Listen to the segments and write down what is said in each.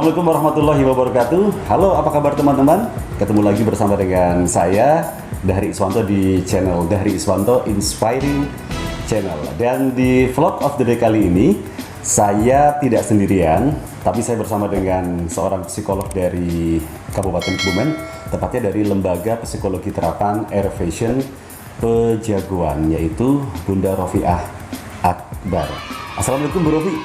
Assalamualaikum warahmatullahi wabarakatuh. Halo, apa kabar teman-teman? Ketemu lagi bersama dengan saya Dahri Iswanto di channel Dahri Iswanto Inspiring Channel. Dan di vlog of the day kali ini saya tidak sendirian, tapi saya bersama dengan seorang psikolog dari Kabupaten Kebumen, tepatnya dari Lembaga Psikologi Terapan Air Vision Pejagoan, yaitu Bunda Rofiah Akbar. Assalamualaikum Bu Rofi.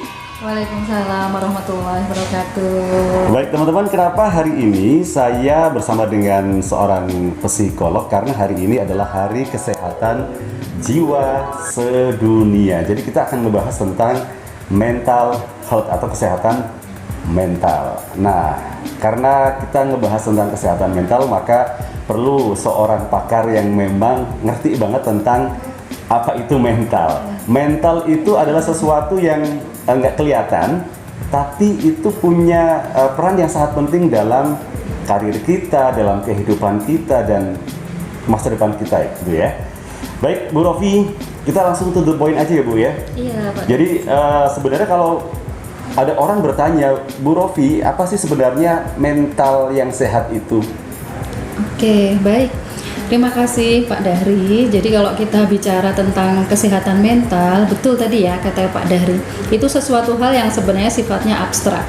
Waalaikumsalam warahmatullahi wabarakatuh. Baik teman-teman, kenapa hari ini saya bersama dengan seorang psikolog? Karena hari ini adalah Hari Kesehatan Jiwa Sedunia. Jadi kita akan membahas tentang mental health atau kesehatan mental. Nah, karena kita ngebahas tentang kesehatan mental, maka perlu seorang pakar yang memang ngerti banget tentang apa itu mental. Mental itu adalah sesuatu yang nggak kelihatan, tapi itu punya peran yang sangat penting dalam karir kita, dalam kehidupan kita, dan masa depan kita, gitu ya. Baik, Bu Rofi, kita langsung to the point aja ya, Bu ya. Iya, Pak. Jadi sebenarnya kalau ada orang bertanya, Bu Rofi, apa sih sebenarnya mental yang sehat itu? Oke, baik. Terima kasih Pak Dahri. Jadi kalau kita bicara tentang kesehatan mental, betul tadi ya kata Pak Dahri, itu sesuatu hal yang sebenarnya sifatnya abstrak.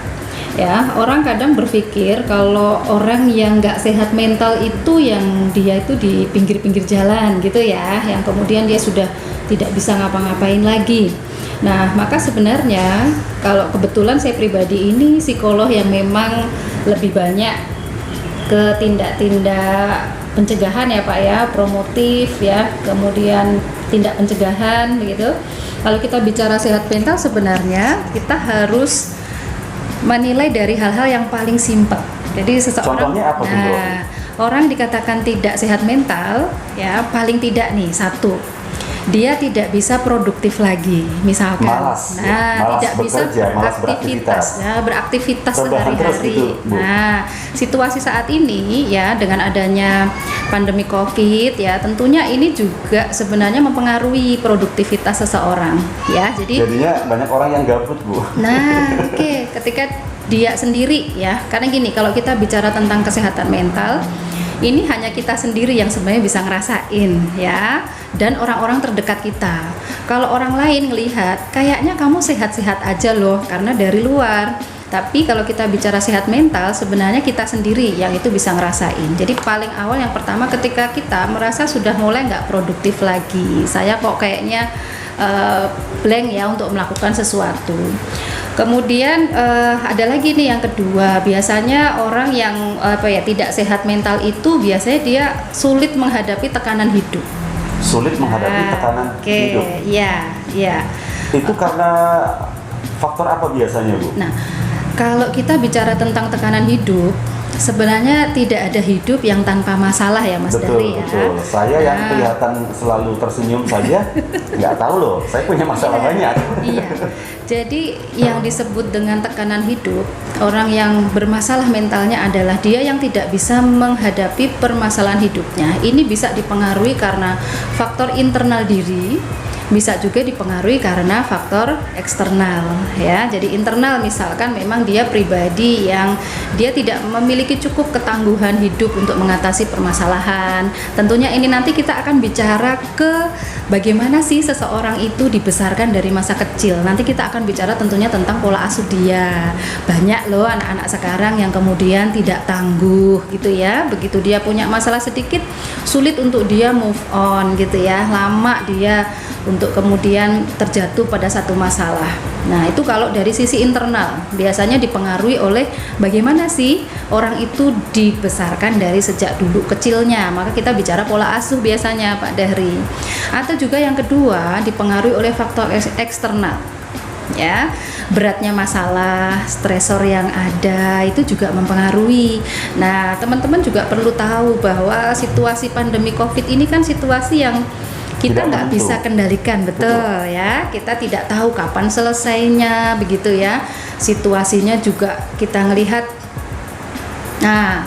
Ya, orang kadang berpikir kalau orang yang nggak sehat mental itu yang dia itu di pinggir-pinggir jalan gitu ya, yang kemudian dia sudah tidak bisa ngapa-ngapain lagi. Nah, maka sebenarnya kalau kebetulan saya pribadi ini psikolog yang memang lebih banyak ke tindak-tindak pencegahan ya Pak ya, promotif ya, kemudian tindak pencegahan begitu. Kalau kita bicara sehat mental, sebenarnya kita harus menilai dari hal-hal yang paling simpel. Jadi seseorang, contohnya apa tuh, Bu? Orang dikatakan tidak sehat mental ya, paling tidak nih satu, dia tidak bisa produktif lagi, misalkan, malas tidak bekerja, bisa malas beraktivitas Terbahan terus sehari-hari. gitu, Bu. Nah, situasi saat ini ya dengan adanya pandemi COVID ya, tentunya ini juga sebenarnya mempengaruhi produktivitas seseorang ya. Jadinya banyak orang yang gabut, Bu. Nah, oke, ketika dia sendiri ya, karena gini, kalau kita bicara tentang kesehatan mental, ini hanya kita sendiri yang sebenarnya bisa ngerasain ya, dan orang-orang terdekat kita. Kalau orang lain ngelihat, kayaknya kamu sehat-sehat aja loh karena dari luar. Tapi kalau kita bicara sehat mental, sebenarnya kita sendiri yang itu bisa ngerasain. Jadi paling awal yang pertama ketika kita merasa sudah mulai nggak produktif lagi, saya kok kayaknya blank ya untuk melakukan sesuatu. Kemudian ada lagi nih yang kedua, biasanya orang yang tidak sehat mental itu biasanya dia sulit menghadapi tekanan hidup. Sulit menghadapi tekanan hidup. Ya. Itu karena faktor apa biasanya, Bu? Nah, kalau kita bicara tentang tekanan hidup, sebenarnya tidak ada hidup yang tanpa masalah ya Mas Dahri ya. Betul. Saya yang kelihatan selalu tersenyum saja, nggak tahu loh, saya punya masalah banyak. Iya. Jadi yang disebut dengan tekanan hidup, orang yang bermasalah mentalnya adalah dia yang tidak bisa menghadapi permasalahan hidupnya. Ini bisa dipengaruhi karena faktor internal diri, bisa juga dipengaruhi karena faktor eksternal ya. Jadi internal misalkan memang dia pribadi yang dia tidak memiliki cukup ketangguhan hidup untuk mengatasi permasalahan. Tentunya ini nanti kita akan bicara ke bagaimana sih seseorang itu dibesarkan dari masa kecil. Nanti kita akan bicara tentunya tentang pola asuh dia. Banyak loh anak-anak sekarang yang kemudian tidak tangguh gitu ya. Begitu dia punya masalah sedikit, sulit untuk dia move on gitu ya. Lama dia untuk kemudian terjatuh pada satu masalah. Nah, itu kalau dari sisi internal biasanya dipengaruhi oleh bagaimana sih orang itu dibesarkan dari sejak dulu kecilnya. Maka kita bicara pola asuh biasanya Pak Dahri. Atau juga yang kedua dipengaruhi oleh faktor eksternal. Ya, beratnya masalah, stresor yang ada itu juga mempengaruhi. Nah, teman-teman juga perlu tahu bahwa situasi pandemi COVID ini kan situasi yang kita nggak bisa kendalikan, betul ya. Kita tidak tahu kapan selesainya, begitu ya. Situasinya juga kita ngelihat, nah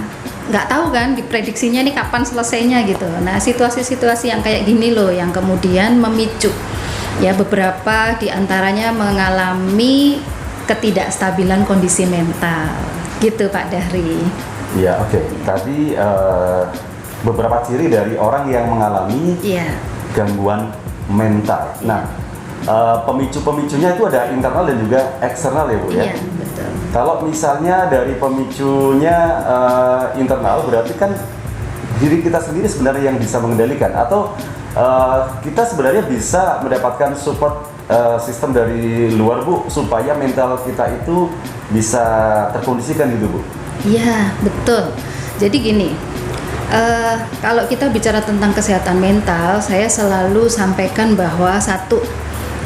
nggak tahu kan diprediksinya nih kapan selesainya gitu. Nah, situasi-situasi yang kayak gini loh yang kemudian memicu ya beberapa diantaranya mengalami ketidakstabilan kondisi mental Gitu Pak Dahri. Ya, oke. Tadi beberapa ciri dari orang yang mengalami Iya. gangguan mental. Nah, pemicu-pemicunya itu ada internal dan juga eksternal ya Bu ya? Iya, betul. Kalau misalnya dari pemicunya internal, berarti kan diri kita sendiri sebenarnya yang bisa mengendalikan, atau kita sebenarnya bisa mendapatkan support sistem dari luar Bu, supaya mental kita itu bisa terkondisikan gitu Bu? Iya, betul. Jadi gini, kalau kita bicara tentang kesehatan mental, saya selalu sampaikan bahwa satu,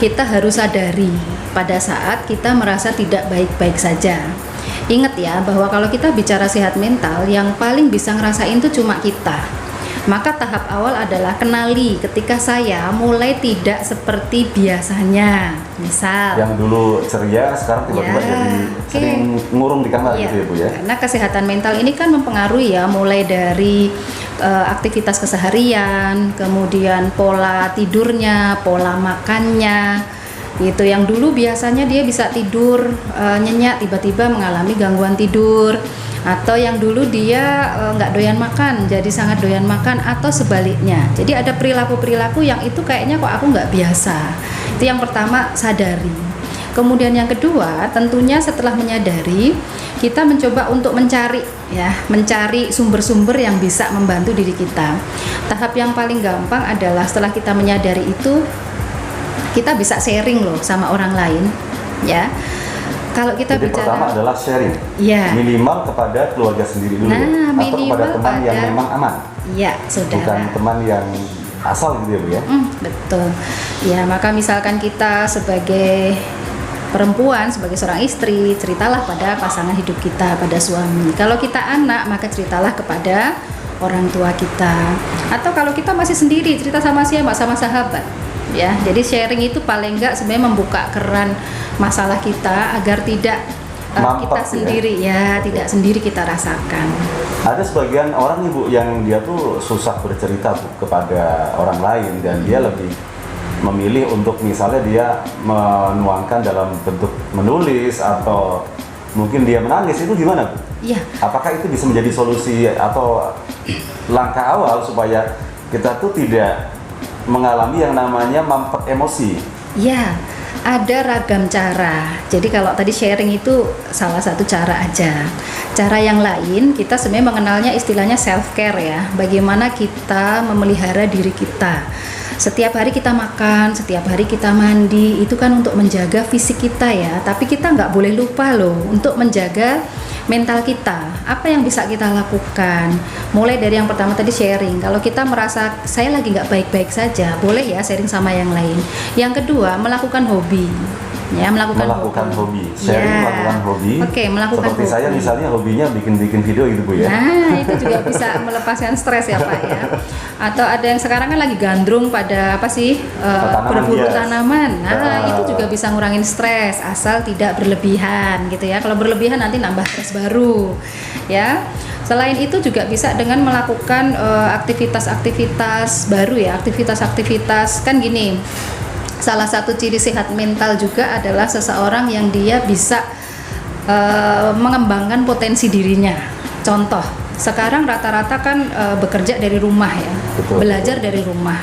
kita harus sadari pada saat kita merasa tidak baik-baik saja. Ingat ya, bahwa kalau kita bicara sehat mental, yang paling bisa ngerasain itu cuma kita. Maka tahap awal adalah kenali ketika saya mulai tidak seperti biasanya. Misal, Yang dulu ceria, sekarang tiba-tiba Ya, jadi oke. sering ngurung di kamar gitu ya Bu ya? Karena kesehatan mental ini kan mempengaruhi ya, mulai dari aktivitas keseharian, kemudian pola tidurnya, pola makannya, gitu. Yang dulu biasanya dia bisa tidur nyenyak, tiba-tiba mengalami gangguan tidur, atau yang dulu dia nggak doyan makan, jadi sangat doyan makan, atau sebaliknya. Jadi ada perilaku-perilaku yang itu kayaknya kok aku nggak biasa. Itu yang pertama, sadari. Kemudian yang kedua, tentunya setelah menyadari, kita mencoba untuk mencari sumber-sumber yang bisa membantu diri kita. Tahap yang paling gampang adalah setelah kita menyadari itu, kita bisa sharing loh sama orang lain, ya. Kalau kita Jadi bicara, pertama adalah sharing, ya, minimal kepada keluarga sendiri dulu Nah, ya? Atau minimal kepada teman yang pada- memang aman, ya, saudara. bukan teman yang asal gitu ya Bu ya? Betul. Ya, maka misalkan kita sebagai perempuan, sebagai seorang istri, ceritalah pada pasangan hidup kita, pada suami. Kalau kita anak, maka ceritalah kepada orang tua kita. Atau kalau kita masih sendiri, cerita sama siapa? Sama sahabat. Ya, jadi sharing itu paling enggak sebenarnya membuka keran masalah kita agar tidak Mampet kita ya? sendiri tidak sendiri kita rasakan. Ada sebagian orang nih Bu yang dia tuh susah bercerita Bu kepada orang lain, dan dia lebih memilih untuk misalnya dia menuangkan dalam bentuk menulis atau mungkin dia menangis. Itu gimana Bu? Iya. Apakah itu bisa menjadi solusi atau langkah awal supaya kita tuh tidak mengalami yang namanya mampet emosi? Ya, ada ragam cara. Jadi kalau tadi sharing itu salah satu cara aja. Cara yang lain, kita sebenarnya mengenalnya istilahnya self care ya. Bagaimana kita memelihara diri kita. Setiap hari kita makan, setiap hari kita mandi, itu kan untuk menjaga fisik kita ya. Tapi kita nggak boleh lupa loh untuk menjaga mental kita. Apa yang bisa kita lakukan? Mulai dari yang pertama tadi sharing. Kalau kita merasa saya lagi nggak baik-baik saja, boleh ya sharing sama yang lain. Yang kedua, melakukan hobi. Ya, melakukan hobi. Sharing, Ya. melakukan hobi. Oke, melakukan Seperti hobi. saya misalnya hobinya bikin-bikin video gitu Bu ya. Nah, itu juga bisa melepaskan stres ya Pak ya. Atau ada yang sekarang kan lagi gandrung pada apa sih? Tanaman Berburu hias. tanaman. Nah, Ah. itu juga bisa ngurangin stres asal tidak berlebihan gitu ya. Kalau berlebihan nanti nambah stres baru. Ya. Selain itu juga bisa dengan melakukan aktivitas-aktivitas baru ya, aktivitas-aktivitas kan gini. Salah satu ciri sehat mental juga adalah seseorang yang dia bisa mengembangkan potensi dirinya. Contoh, sekarang rata-rata kan bekerja dari rumah ya, Betul, belajar dari rumah.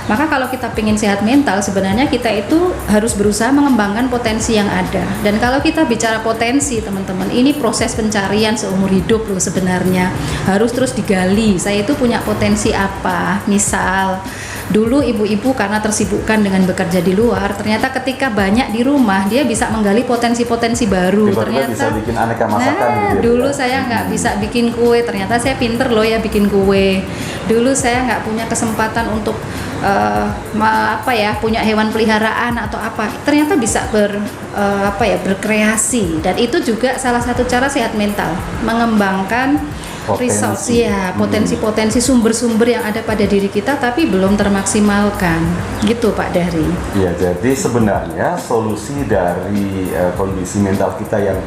Maka kalau kita pengen sehat mental, sebenarnya kita itu harus berusaha mengembangkan potensi yang ada. Dan kalau kita bicara potensi, teman-teman, ini proses pencarian seumur hidup loh sebenarnya. Harus terus digali, saya itu punya potensi apa. Misal, dulu ibu-ibu karena tersibukkan dengan bekerja di luar, ternyata ketika banyak di rumah, dia bisa menggali potensi-potensi baru. Tiba-tiba bisa bikin aneka masakan gitu ya, Dulu Bu. saya nggak bisa bikin kue, ternyata saya pinter loh ya bikin kue. Dulu saya nggak punya kesempatan untuk punya hewan peliharaan atau apa, ternyata bisa berkreasi. Dan itu juga salah satu cara sehat mental, mengembangkan resource ya, potensi-potensi sumber-sumber yang ada pada diri kita tapi belum termaksimalkan gitu Pak Dahri. Ya, jadi sebenarnya solusi dari kondisi mental kita yang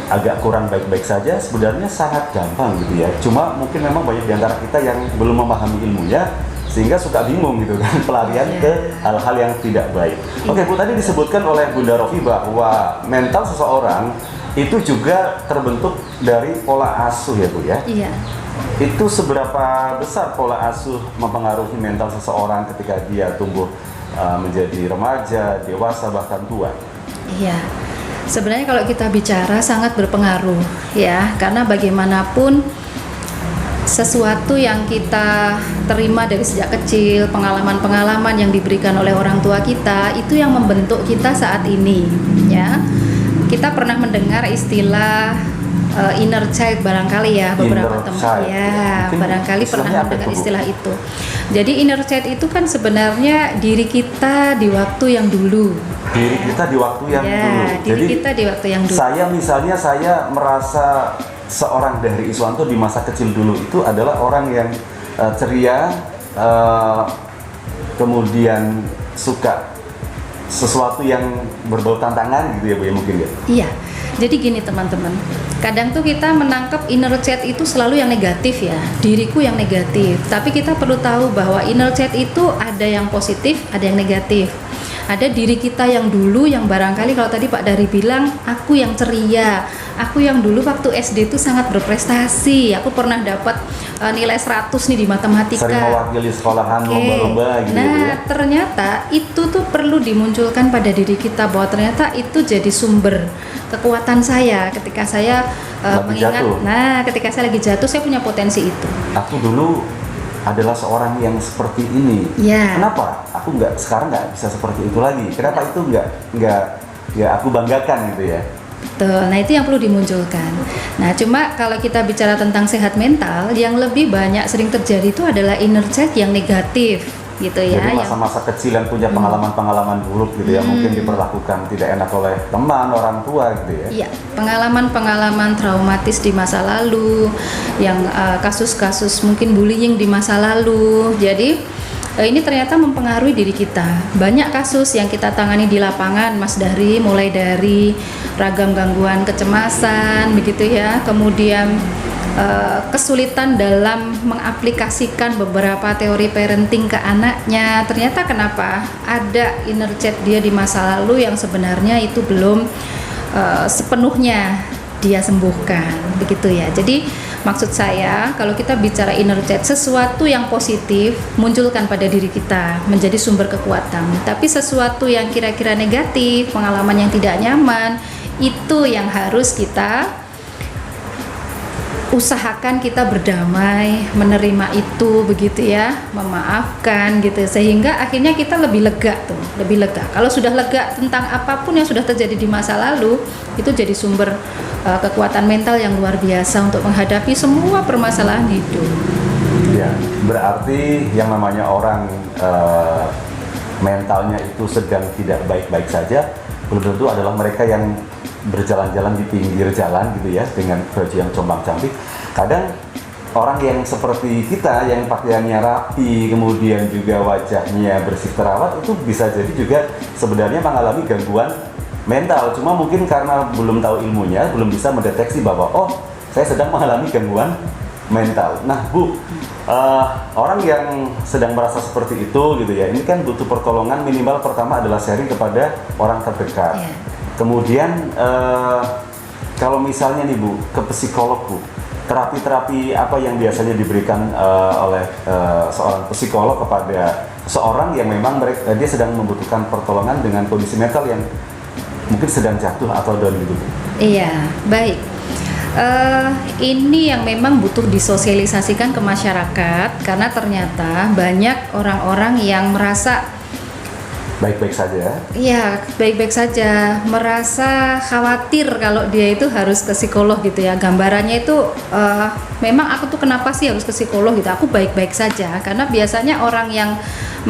agak kurang baik-baik saja sebenarnya sangat gampang gitu ya. Cuma mungkin memang banyak di antara kita yang belum memahami ilmunya, sehingga suka bingung gitu kan, pelarian ke hal-hal yang tidak baik. Oke Bu, tadi disebutkan oleh Bunda Rofi bahwa mental seseorang itu juga terbentuk dari pola asuh ya Bu ya. Iya. Itu seberapa besar pola asuh mempengaruhi mental seseorang ketika dia tumbuh menjadi remaja, dewasa, bahkan tua? Iya. Sebenarnya kalau kita bicara sangat berpengaruh ya, karena bagaimanapun sesuatu yang kita terima dari sejak kecil, pengalaman-pengalaman yang diberikan oleh orang tua kita, itu yang membentuk kita saat ini ya. Kita pernah mendengar istilah inner child barangkali ya, beberapa teman ya barangkali pernah mendengar istilah itu. Jadi inner child itu kan sebenarnya diri kita di waktu yang dulu. Diri kita di waktu yang dulu. Diri kita di waktu yang dulu. Saya merasa seorang Dahri Iswanto di masa kecil dulu itu adalah orang yang ceria, kemudian suka sesuatu yang berbau tantangan gitu ya Bu ya, mungkin ya. Iya. Jadi gini teman-teman, kadang tuh kita menangkap inner child itu selalu yang negatif ya, diriku yang negatif. Tapi kita perlu tahu bahwa inner child itu ada yang positif, ada yang negatif. Ada diri kita yang dulu yang barangkali kalau tadi Pak Dahri bilang, aku yang ceria, aku yang dulu waktu SD itu sangat berprestasi, aku pernah dapat nilai 100 nih di matematika. Sering mewakili sekolahan, lomba-lomba gitu. Nah, ya. ternyata itu tuh perlu dimunculkan pada diri kita bahwa ternyata itu jadi sumber kekuatan saya ketika saya mengingat. Jatuh. Nah, ketika saya lagi jatuh, saya punya potensi itu. Aku dulu adalah seorang yang seperti ini. Ya. Kenapa? Aku sekarang nggak bisa seperti itu lagi. Kenapa itu nggak aku banggakan gitu ya? Betul, nah itu yang perlu dimunculkan. Nah cuma kalau kita bicara tentang sehat mental, yang lebih banyak sering terjadi itu adalah inner child yang negatif gitu ya. Jadi masa-masa kecil yang punya pengalaman-pengalaman buruk gitu ya, mungkin diperlakukan tidak enak oleh teman, orang tua gitu ya. Iya, pengalaman-pengalaman traumatis di masa lalu, yang kasus-kasus mungkin bullying di masa lalu. Jadi ini ternyata mempengaruhi diri kita. Banyak kasus yang kita tangani di lapangan, Mas Dahri, mulai dari ragam gangguan kecemasan, begitu ya. Kemudian kesulitan dalam mengaplikasikan beberapa teori parenting ke anaknya. Ternyata kenapa? Ada inner child dia di masa lalu yang sebenarnya itu belum sepenuhnya dia sembuhkan, begitu ya. Jadi maksud saya, kalau kita bicara inner child, sesuatu yang positif munculkan pada diri kita menjadi sumber kekuatan. Tapi sesuatu yang kira-kira negatif, pengalaman yang tidak nyaman, itu yang harus kita usahakan kita berdamai, menerima itu, begitu ya, memaafkan gitu, sehingga akhirnya kita lebih lega tuh, lebih lega. Kalau sudah lega tentang apapun yang sudah terjadi di masa lalu, itu jadi sumber kekuatan mental yang luar biasa untuk menghadapi semua permasalahan hidup. Ya, berarti yang namanya orang mentalnya itu sedang tidak baik-baik saja, belum tentu adalah mereka yang berjalan-jalan di pinggir jalan gitu ya, dengan baju yang combang-camping. Kadang orang yang seperti kita yang pakaiannya rapi, kemudian juga wajahnya bersih terawat, itu bisa jadi juga sebenarnya mengalami gangguan mental. Cuma mungkin karena belum tahu ilmunya, belum bisa mendeteksi bahwa oh, saya sedang mengalami gangguan mental. Nah Bu, orang yang sedang merasa seperti itu gitu ya, ini kan butuh pertolongan. Minimal pertama adalah sharing kepada orang terdekat. Kemudian kalau misalnya nih Bu, ke psikolog Bu, terapi-terapi apa yang biasanya diberikan oleh seorang psikolog kepada seorang yang memang dia sedang membutuhkan pertolongan dengan kondisi mental yang mungkin sedang jatuh atau down gitu Bu? Iya, baik. Ini yang memang butuh disosialisasikan ke masyarakat, karena ternyata banyak orang-orang yang merasa baik-baik saja. Iya, baik-baik saja. Merasa khawatir kalau dia itu harus ke psikolog gitu ya. Gambarannya itu memang aku tuh kenapa sih harus ke psikolog gitu. Aku baik-baik saja. Karena biasanya orang yang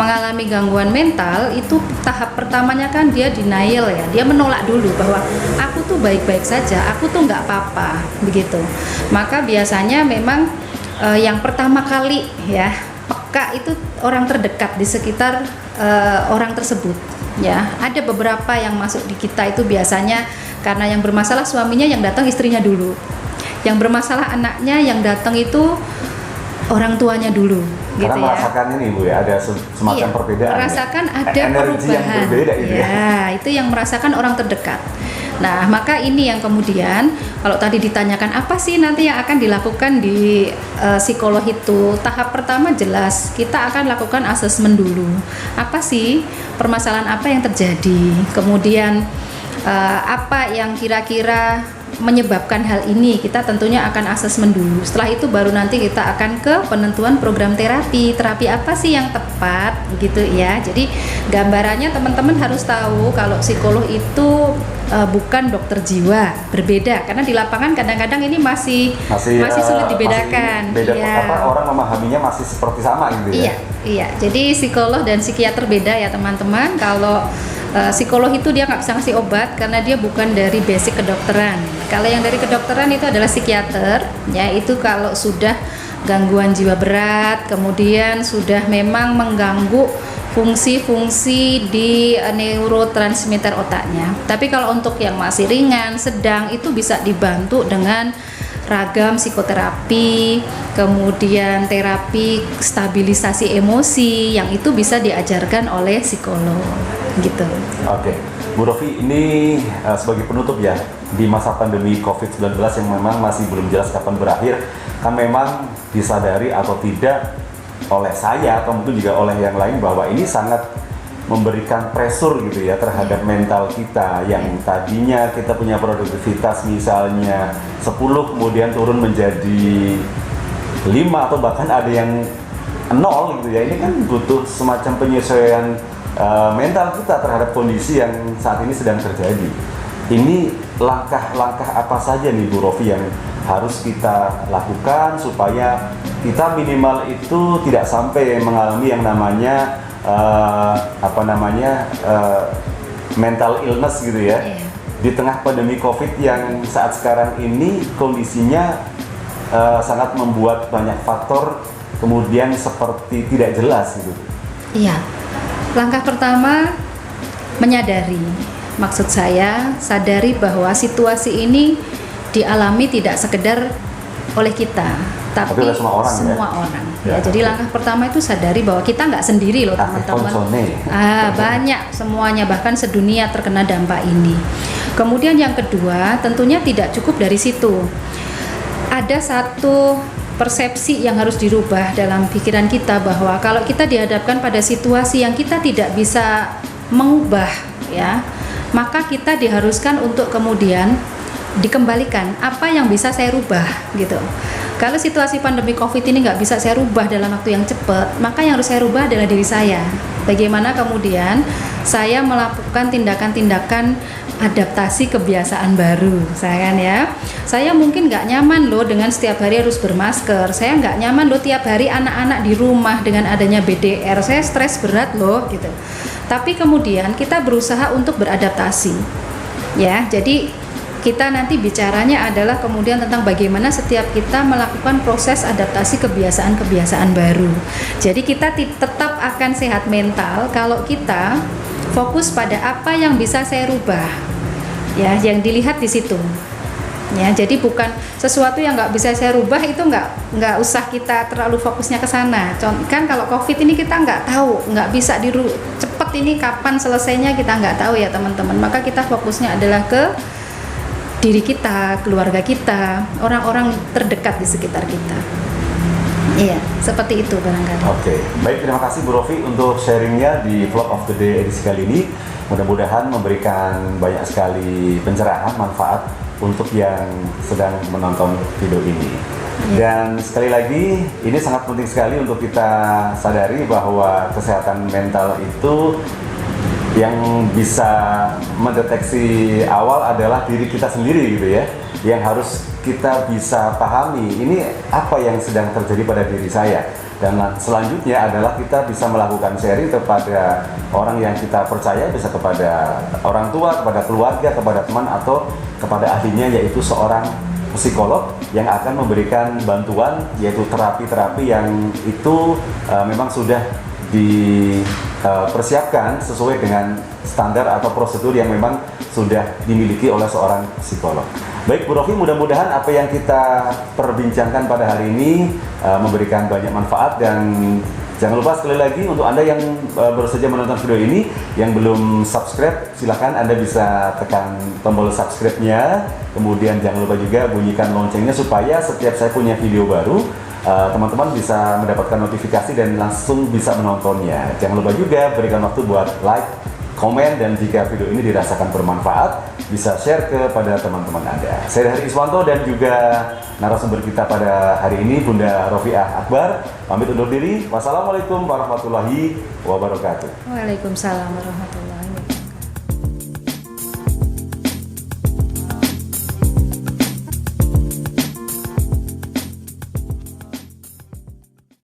mengalami gangguan mental itu tahap pertamanya kan dia denial ya. Dia menolak dulu bahwa aku tuh baik-baik saja. Aku tuh nggak apa-apa begitu. Maka biasanya memang yang pertama kali ya, peka itu orang terdekat di sekitar orang tersebut ya. Ada beberapa yang masuk di kita itu biasanya karena yang bermasalah suaminya yang datang istrinya dulu, yang bermasalah anaknya yang datang itu orang tuanya dulu. Karena gitu merasakan ya. Ini Bu ya, ada semacam perbedaan. Merasakan ya? ada Energi perubahan. yang berbeda gitu ya. Itu yang merasakan orang terdekat. Nah, maka ini yang kemudian kalau tadi ditanyakan apa sih nanti yang akan dilakukan di psikolog itu, tahap pertama jelas kita akan lakukan asesmen dulu. Apa sih permasalahan apa yang terjadi? Kemudian apa yang kira-kira menyebabkan hal ini, kita tentunya akan asesmen dulu. Setelah itu baru nanti kita akan ke penentuan program terapi apa sih yang tepat gitu ya. Jadi gambarannya teman-teman harus tahu kalau psikolog itu bukan dokter jiwa, berbeda karena di lapangan kadang-kadang ini masih sulit dibedakan. Masih beda, apa, orang memahaminya masih seperti sama gitu ya. Iya. Jadi psikolog dan psikiater beda ya teman-teman. Kalau psikolog itu dia nggak bisa ngasih obat karena dia bukan dari basic kedokteran. Kalau yang dari kedokteran itu adalah psikiater, ya itu kalau sudah gangguan jiwa berat, kemudian sudah memang mengganggu fungsi-fungsi di neurotransmitter otaknya. Tapi kalau untuk yang masih ringan, sedang itu bisa dibantu dengan ragam psikoterapi, kemudian terapi stabilisasi emosi yang itu bisa diajarkan oleh psikolog gitu. Oke, Bu Rofi, ini sebagai penutup ya, di masa pandemi COVID-19 yang memang masih belum jelas kapan berakhir, kan memang disadari atau tidak oleh saya atau mungkin juga oleh yang lain bahwa ini sangat memberikan pressure gitu ya terhadap mental kita yang tadinya kita punya produktivitas misalnya 10 kemudian turun menjadi 5 atau bahkan ada yang 0 gitu ya. Ini kan butuh semacam penyesuaian mental kita terhadap kondisi yang saat ini sedang terjadi. Ini langkah-langkah apa saja nih Bu Rofi yang harus kita lakukan supaya kita minimal itu tidak sampai mengalami yang namanya mental illness gitu ya. Di tengah pandemi COVID yang saat sekarang ini kondisinya sangat membuat banyak faktor kemudian seperti tidak jelas gitu. Iya. Langkah pertama menyadari. Maksud saya sadari bahwa situasi ini dialami tidak sekedar oleh kita, tapi semua orang. Ya, jadi langkah pertama itu sadari bahwa kita nggak sendiri loh teman-teman. Banyak semuanya bahkan sedunia terkena dampak ini. Kemudian yang kedua tentunya tidak cukup dari situ. Ada satu persepsi yang harus dirubah dalam pikiran kita bahwa kalau kita dihadapkan pada situasi yang kita tidak bisa mengubah ya, maka kita diharuskan untuk kemudian dikembalikan apa yang bisa saya rubah gitu. Kalau situasi pandemi COVID ini nggak bisa saya rubah dalam waktu yang cepat, maka yang harus saya rubah adalah diri saya. Bagaimana kemudian saya melakukan tindakan-tindakan adaptasi kebiasaan baru, saya kan ya. Saya mungkin nggak nyaman loh dengan setiap hari harus bermasker. Saya nggak nyaman loh tiap hari anak-anak di rumah dengan adanya BDR. Saya stres berat loh gitu. Tapi kemudian kita berusaha untuk beradaptasi, ya. Jadi kita nanti bicaranya adalah kemudian tentang bagaimana setiap kita melakukan proses adaptasi kebiasaan-kebiasaan baru. Jadi kita tetap akan sehat mental kalau kita fokus pada apa yang bisa saya rubah, ya, yang dilihat di situ. Ya, jadi bukan sesuatu yang nggak bisa saya rubah itu nggak usah kita terlalu fokusnya ke sana. Kan kalau COVID ini kita nggak tahu, nggak bisa cepet ini kapan selesainya kita nggak tahu ya teman-teman. Maka kita fokusnya adalah ke diri kita, keluarga kita, orang-orang terdekat di sekitar kita. Iya, seperti itu barangkali. Oke, baik, terima kasih Bu Rofi untuk sharingnya di Vlog of the Day edisi kali ini. Mudah-mudahan memberikan banyak sekali pencerahan, manfaat untuk yang sedang menonton video ini. Dan sekali lagi, ini sangat penting sekali untuk kita sadari bahwa kesehatan mental itu yang bisa mendeteksi awal adalah diri kita sendiri gitu ya, yang harus kita bisa pahami ini apa yang sedang terjadi pada diri saya, dan selanjutnya adalah kita bisa melakukan sharing kepada orang yang kita percaya, bisa kepada orang tua, kepada keluarga, kepada teman, atau kepada ahlinya yaitu seorang psikolog yang akan memberikan bantuan yaitu terapi-terapi yang itu memang sudah dipersiapkan sesuai dengan standar atau prosedur yang memang sudah dimiliki oleh seorang psikolog. Baik Bu Rofi, mudah-mudahan apa yang kita perbincangkan pada hari ini memberikan banyak manfaat, dan Jangan lupa sekali lagi untuk Anda yang baru saja menonton video ini, yang belum subscribe, silakan Anda bisa tekan tombol subscribe-nya. Kemudian jangan lupa juga bunyikan loncengnya supaya setiap saya punya video baru, teman-teman bisa mendapatkan notifikasi dan langsung bisa menontonnya. Jangan lupa juga berikan waktu buat like, komen, dan jika video ini dirasakan bermanfaat, bisa share kepada teman-teman Anda. Saya Hari Iswanto dan juga narasumber kita pada hari ini Bunda Rofiah Akbar pamit undur diri. Wassalamualaikum warahmatullahi wabarakatuh. Waalaikumsalam warahmatullahi wabarakatuh.